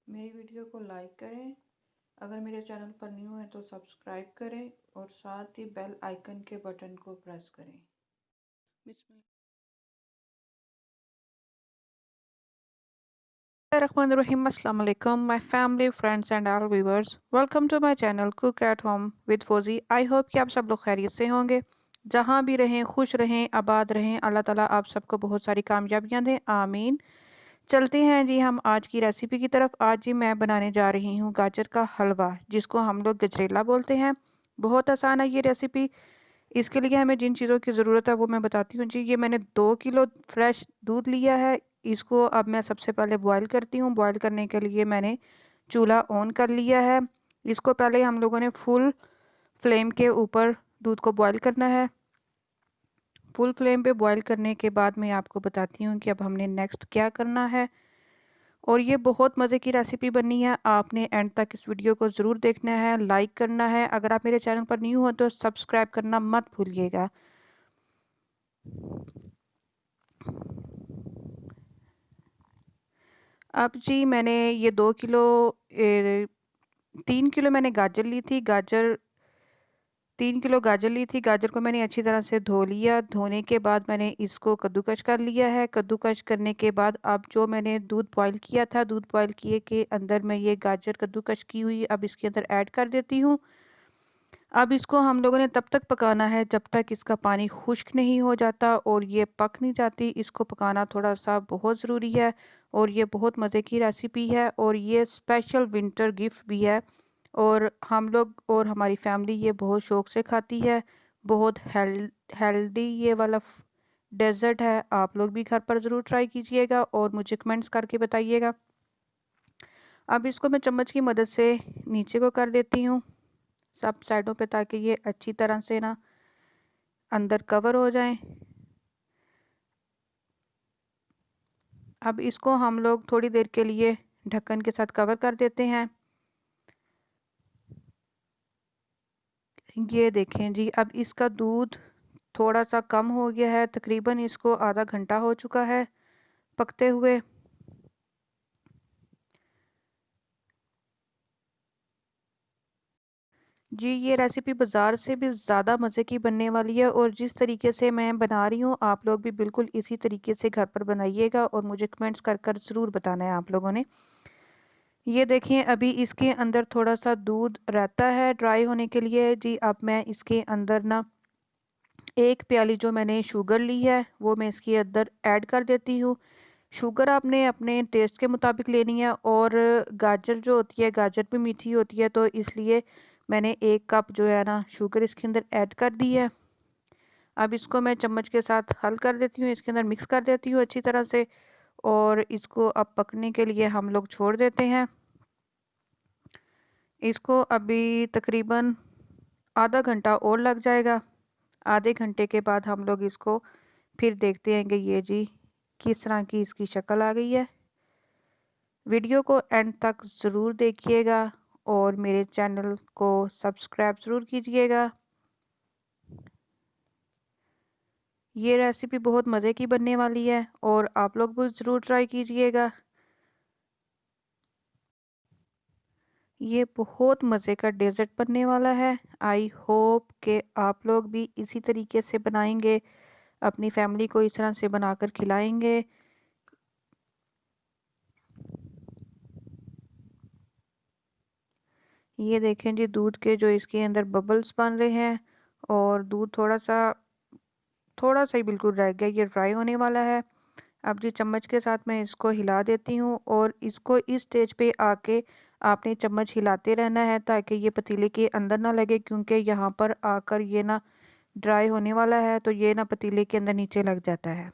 मेरी वीडियो को लाइक करें। अगर मेरे चैनल पर न्यू है तो सब्सक्राइब करें और साथ ही बेल आइकन के बटन को प्रेस करें। Bismillahirrahmanirrahim. Assalamu alaikum, my family, friends and all viewers. Welcome to my channel Cook at Home with Fauzi. I hope कि आप सब लोग खैरियत से होंगे, जहाँ भी रहें खुश रहें, आबाद रहें। अल्लाह ताला आप सबको बहुत सारी कामयाबियाँ दें, आमीन। चलते हैं जी हम आज की रेसिपी की तरफ। आज जी मैं बनाने जा रही हूँ गाजर का हलवा, जिसको हम लोग गजरेला बोलते हैं। बहुत आसान है ये रेसिपी। इसके लिए हमें जिन चीज़ों की ज़रूरत है वो मैं बताती हूँ जी। ये मैंने 2 किलो फ्रेश दूध लिया है। इसको अब मैं सबसे पहले बॉईल करती हूँ। बॉईल करने के लिए मैंने चूल्हा ऑन कर लिया है। इसको पहले हम लोगों ने फुल फ्लेम के ऊपर दूध को बॉईल करना है। फुल फ्लेम पे बॉईल करने के बाद मैं आपको बताती हूँ कि अब हमने नेक्स्ट क्या करना है। और ये बहुत मज़े की रेसिपी बननी है। आपने एंड तक इस वीडियो को ज़रूर देखना है, लाइक करना है। अगर आप मेरे चैनल पर न्यू हो तो सब्सक्राइब करना मत भूलिएगा। अब जी मैंने ये 2 किलो 3 किलो मैंने गाजर ली थी। 3 किलो गाजर ली थी। गाजर को मैंने अच्छी तरह से धो लिया। धोने के बाद मैंने इसको कद्दूकश कर लिया है। कद्दूकश करने के बाद अब जो मैंने दूध बॉईल किया था, दूध बॉईल किए के अंदर मैं ये गाजर कद्दूकश की हुई अब इसके अंदर ऐड कर देती हूँ। अब इसको हम लोगों ने तब तक पकाना है जब तक इसका पानी खुश्क नहीं हो जाता और ये पक नहीं जाती। इसको पकाना थोड़ा सा बहुत ज़रूरी है और ये बहुत मज़े की रेसिपी है और ये स्पेशल विंटर गिफ्ट भी है। और हम लोग और हमारी फैमिली ये बहुत शौक से खाती है। बहुत हेल्दी ये वाला डेजर्ट है। आप लोग भी घर पर ज़रूर ट्राई कीजिएगा और मुझे कमेंट्स करके बताइएगा। अब इसको मैं चम्मच की मदद से नीचे को कर देती हूँ सब साइडों पे, ताकि ये अच्छी तरह से ना अंदर कवर हो जाएं। अब इसको हम लोग थोड़ी देर के लिए ढक्कन के साथ कवर कर देते हैं। ये देखें जी, अब इसका दूध थोड़ा सा कम हो गया है। तकरीबन इसको आधा घंटा हो चुका है पकते हुए। जी ये रेसिपी बाज़ार से भी ज़्यादा मज़े की बनने वाली है और जिस तरीके से मैं बना रही हूँ आप लोग भी बिल्कुल इसी तरीके से घर पर बनाइएगा और मुझे कमेंट्स कर कर ज़रूर बताना है आप लोगों ने। ये देखिए अभी इसके अंदर थोड़ा सा दूध रहता है ड्राई होने के लिए जी। अब मैं इसके अंदर ना 1 प्याली जो मैंने शुगर ली है वो मैं इसके अंदर ऐड कर देती हूँ। शुगर आपने अपने टेस्ट के मुताबिक लेनी है और गाजर जो होती है, गाजर भी मीठी होती है, तो इसलिए मैंने 1 कप जो है ना शुगर इसके अंदर ऐड कर दी है। अब इसको मैं चम्मच के साथ हल कर देती हूँ, इसके अंदर मिक्स कर देती हूँ अच्छी तरह से और इसको अब पकने के लिए हम लोग छोड़ देते हैं। इसको अभी तकरीबन आधा घंटा और लग जाएगा। आधे घंटे के बाद हम लोग इसको फिर देखते हैं कि ये जी किस तरह की इसकी शक्ल आ गई है। वीडियो को एंड तक ज़रूर देखिएगा और मेरे चैनल को सब्सक्राइब ज़रूर कीजिएगा। ये रेसिपी बहुत मज़े की बनने वाली है और आप लोग भी ज़रूर ट्राई कीजिएगा। ये बहुत मज़े का डेज़र्ट बनने वाला है। आई होप कि आप लोग भी इसी तरीके से बनाएंगे, अपनी फैमिली को इस तरह से बनाकर खिलाएंगे। ये देखें जी दूध के जो इसके अंदर बबल्स बन रहे हैं और दूध थोड़ा सा ही बिल्कुल रह गया, ये ड्राई होने वाला है। अब जी चम्मच के साथ मैं इसको हिला देती हूँ और इसको इस स्टेज पे आके आपने चम्मच हिलाते रहना है ताकि ये पतीले के अंदर ना लगे, क्योंकि यहाँ पर आकर ये ना ड्राई होने वाला है तो ये ना पतीले के अंदर नीचे लग जाता है।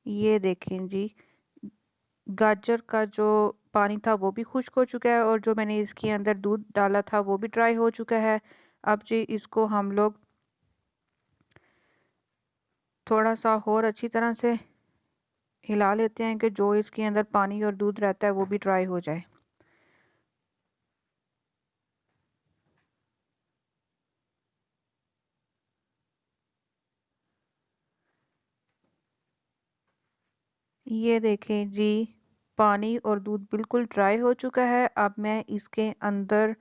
ये देखें जी गाजर का जो पानी था वो भी खुश्क हो चुका है और जो मैंने इसके अंदर दूध डाला था वो भी ड्राई हो चुका है। अब जी इसको हम लोग थोड़ा सा और अच्छी तरह से हिला लेते हैं कि जो इसके अंदर पानी और दूध रहता है वो भी ड्राई हो जाए। ये देखें जी, पानी और दूध बिल्कुल ड्राई हो चुका है। अब मैं इसके अंदर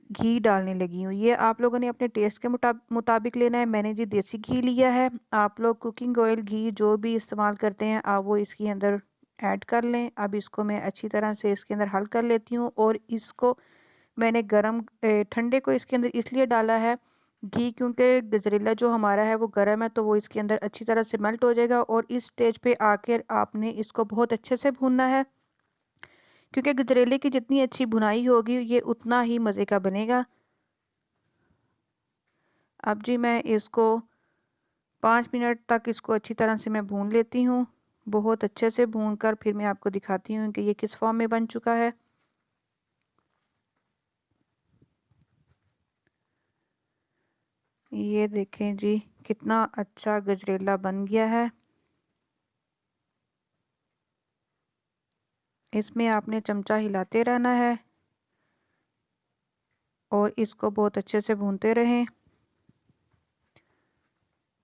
घी डालने लगी हूँ। ये आप लोगों ने अपने टेस्ट के मुताबिक लेना है। मैंने जी देसी घी लिया है। आप लोग कुकिंग ऑयल घी जो भी इस्तेमाल करते हैं आप वो इसके अंदर ऐड कर लें। अब इसको मैं अच्छी तरह से इसके अंदर हल कर लेती हूँ और इसको मैंने ठंडे को इसके अंदर इसलिए डाला है घी, क्योंकि गजरेला जो हमारा है वो गर्म है तो वो इसके अंदर अच्छी तरह से मेल्ट हो जाएगा। और इस स्टेज पे आकर आपने इसको बहुत अच्छे से भूनना है, क्योंकि गजरेले की जितनी अच्छी भुनाई होगी ये उतना ही मज़े का बनेगा। अब जी मैं इसको 5 मिनट तक इसको अच्छी तरह से मैं भून लेती हूँ। बहुत अच्छे से भून कर फिर मैं आपको दिखाती हूँ कि ये किस फॉर्म में बन चुका है। ये देखें जी, कितना अच्छा गजरेला बन गया है। इसमें आपने चमचा हिलाते रहना है और इसको बहुत अच्छे से भूनते रहें।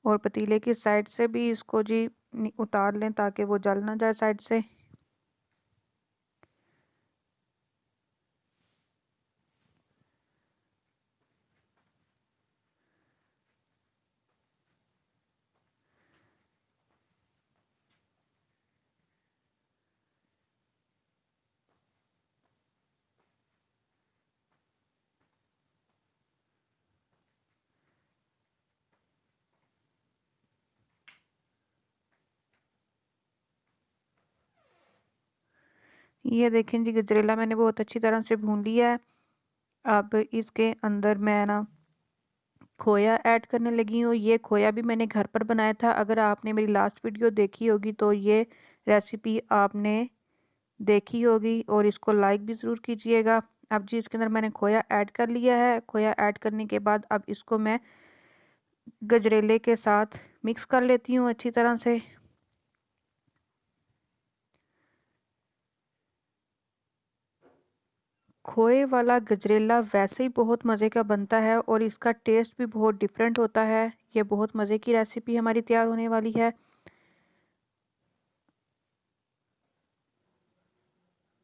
और पतीले की साइड से भी इसको जी उतार लें ताकि वो जल ना जाए साइड से। ये देखें जी, गजरेला मैंने बहुत अच्छी तरह से भून लिया है। अब इसके अंदर मैं ना खोया ऐड करने लगी हूँ। ये खोया भी मैंने घर पर बनाया था। अगर आपने मेरी लास्ट वीडियो देखी होगी तो ये रेसिपी आपने देखी होगी और इसको लाइक भी ज़रूर कीजिएगा। अब जी इसके अंदर मैंने खोया ऐड कर लिया है। खोया ऐड करने के बाद अब इसको मैं गजरेले के साथ मिक्स कर लेती हूँ अच्छी तरह से। खोए वाला गजरेला वैसे ही बहुत मज़े का बनता है और इसका टेस्ट भी बहुत डिफरेंट होता है। ये बहुत मज़े की रेसिपी हमारी तैयार होने वाली है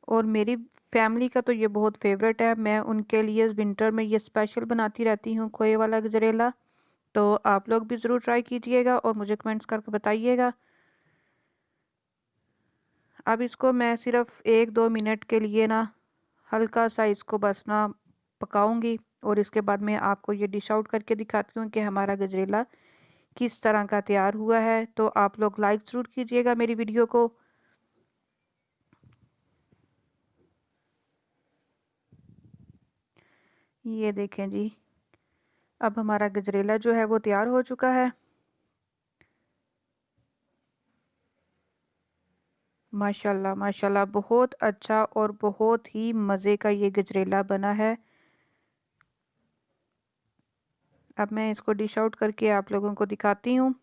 और मेरी फैमिली का तो ये बहुत फेवरेट है। मैं उनके लिए विंटर में ये स्पेशल बनाती रहती हूँ खोए वाला गजरेला। तो आप लोग भी ज़रूर ट्राई कीजिएगा और मुझे कमेंट्स करके बताइएगा। अब इसको मैं सिर्फ 1-2 मिनट के लिए ना हल्का सा इसको बस ना पकाऊंगी और इसके बाद मैं आपको ये डिश आउट करके दिखाती हूँ कि हमारा गजरेला किस तरह का तैयार हुआ है। तो आप लोग लाइक ज़रूर कीजिएगा मेरी वीडियो को। ये देखें जी, अब हमारा गजरेला जो है वो तैयार हो चुका है। माशाल्लाह माशाल्लाह, बहुत अच्छा और बहुत ही मज़े का ये गजरेला बना है। अब मैं इसको डिश आउट करके आप लोगों को दिखाती हूँ।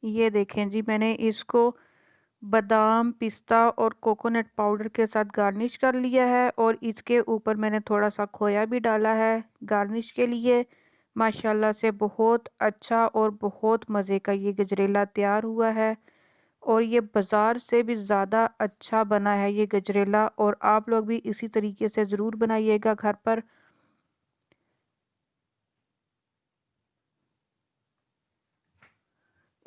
ये देखें जी, मैंने इसको बादाम, पिस्ता और कोकोनट पाउडर के साथ गार्निश कर लिया है और इसके ऊपर मैंने थोड़ा सा खोया भी डाला है गार्निश के लिए। माशाल्लाह से बहुत अच्छा और बहुत मज़े का ये गजरेला तैयार हुआ है और ये बाज़ार से भी ज़्यादा अच्छा बना है ये गजरेला। और आप लोग भी इसी तरीके से ज़रूर बनाइएगा घर पर।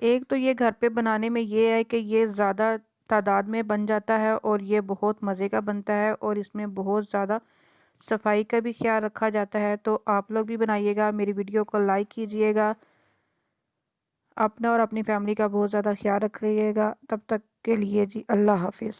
एक तो ये घर पे बनाने में ये है कि ये ज़्यादा तादाद में बन जाता है और ये बहुत मज़े का बनता है और इसमें बहुत ज़्यादा सफाई का भी ख्याल रखा जाता है। तो आप लोग भी बनाइएगा, मेरी वीडियो को लाइक कीजिएगा, अपना और अपनी फैमिली का बहुत ज़्यादा ख्याल रखिएगा। तब तक के लिए जी अल्लाह हाफिज़।